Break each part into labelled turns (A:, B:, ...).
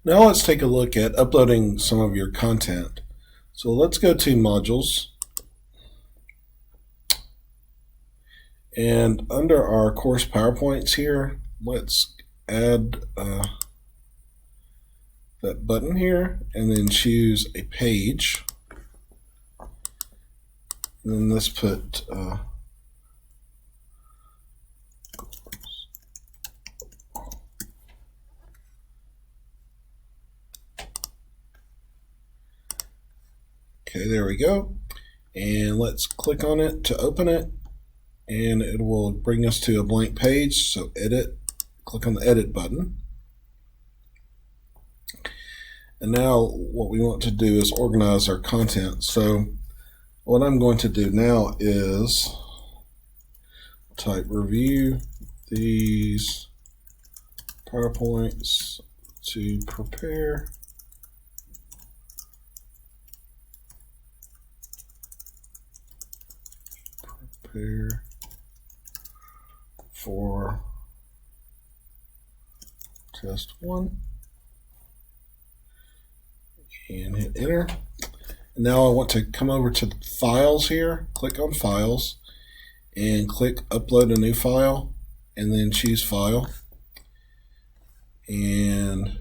A: Now let's take a look at uploading some of your content. So let's go to Modules, and under our course PowerPoints here, let's add that button here and then choose a page. And then let's put okay, there we go. And let's click on it to open it, and it will bring us to a blank page. So edit, click on the edit button. And now what we want to do is organize our content. So what I'm going to do now is type review these PowerPoints to prepare for test 1 and hit enter. And now I want to come over to the files here, click on files and click upload a new file and then choose file, and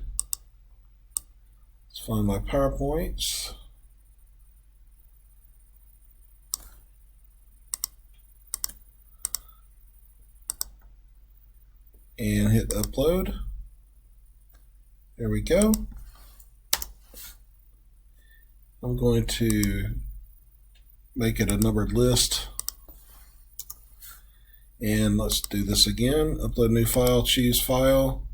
A: let's find my PowerPoints. And hit upload. There we go. I'm going to make it a numbered list. And let's do this again. Upload new file, choose file.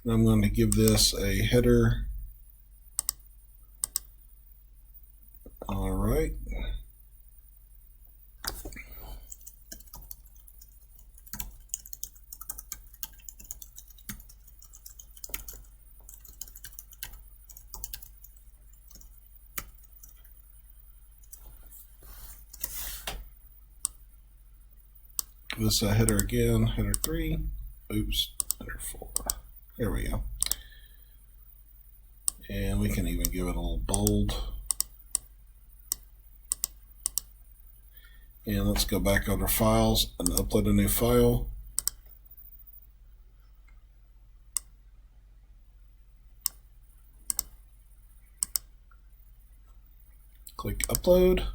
A: And I'm going to give this a header. All right. This header again, header 3. Oops, header 4. There we go. And we can even give it a little bold. And let's go back under files and upload a new file. Click upload.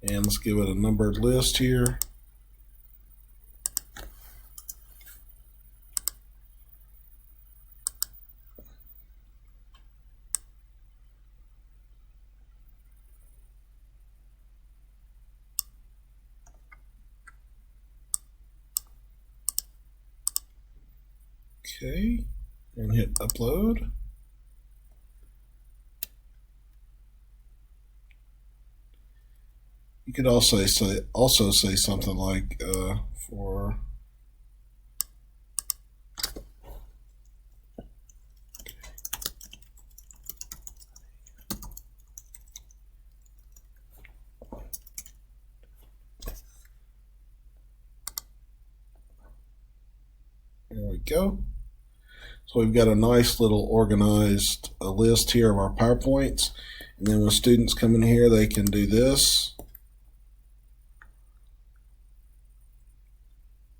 A: And let's give it a numbered list here. Okay, and hit upload. You could also say something like for there we go. So we've got a nice little organized list here of our PowerPoints. And then when students come in here, they can do this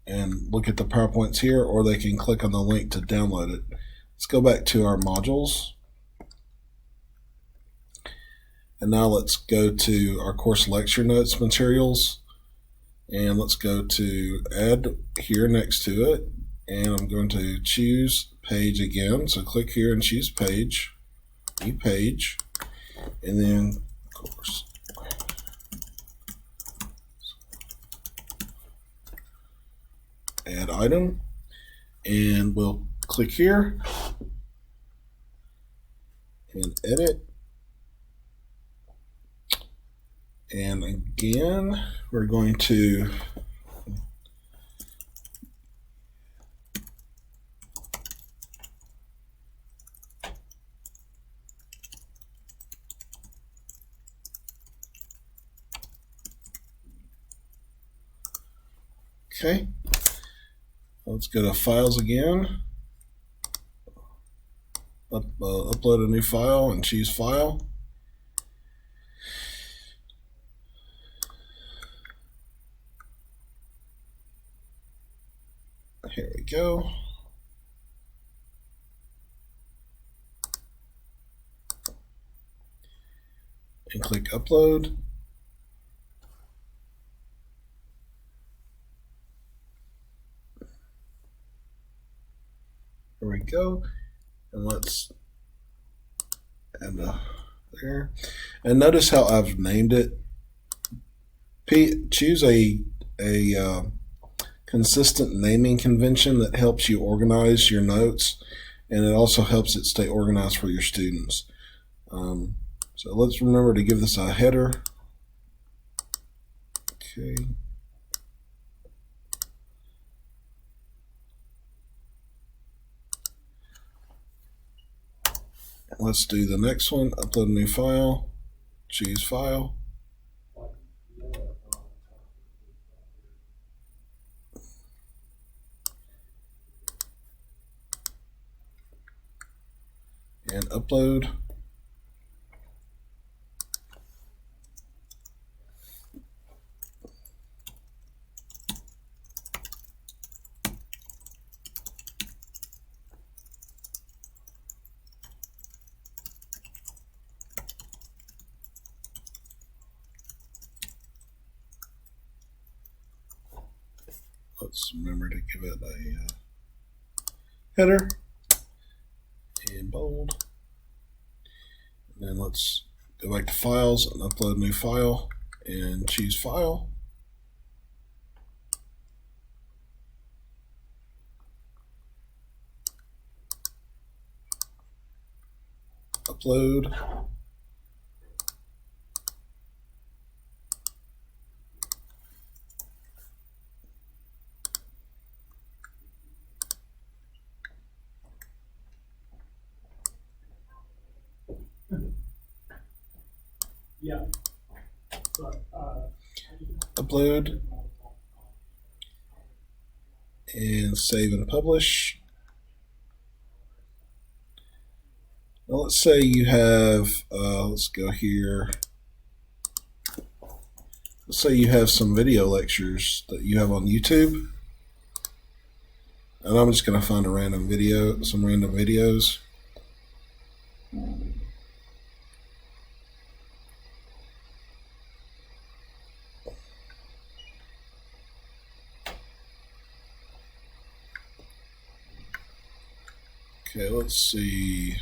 A: and look at the PowerPoints here, or they can click on the link to download it. Let's go back to our modules. And now let's go to our course lecture notes materials. And let's go to add here next to it. And I'm going to choose page again. So click here and choose page, new page, and then course. Add item, and we'll click here and edit. And again, we're going to Okay. Let's go to Files again. Upload a new file and choose File. Here we go. And click Upload. There we go. And let's add there. And notice how I've named it. Choose a consistent naming convention that helps you organize your notes, and it also helps it stay organized for your students. So let's remember to give this a header. Okay. Let's do the next one. Upload a new file. Choose File. And upload. Let's remember to give it a header and bold. And then let's go back to Files and upload a new file and choose File. Upload.
B: Yeah.
A: Upload and save and publish. Now let's say you have, let's go here. Let's say you have some video lectures that you have on YouTube. And I'm just going to find a random video, some random videos. Okay, let's see.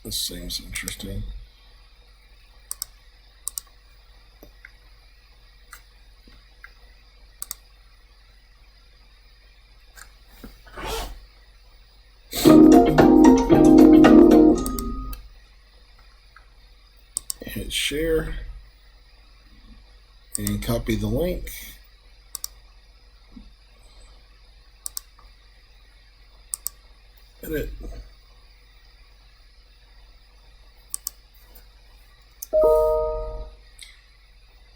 A: This seems interesting. Hit share and copy the link. Edit.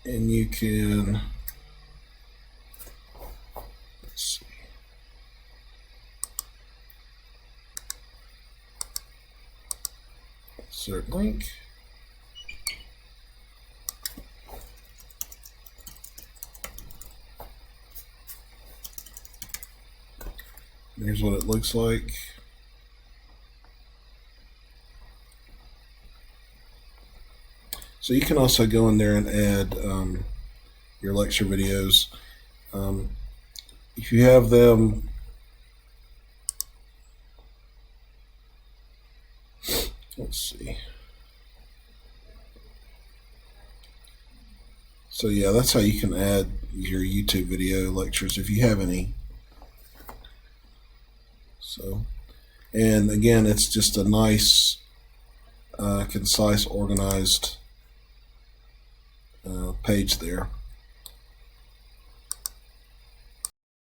A: And you can, let's see. Insert link. Here's what it looks like. So you can also go in there and add your lecture videos. If you have them, let's see. So yeah, that's how you can add your YouTube video lectures if you have any. So, and again, it's just a nice, concise, organized page there.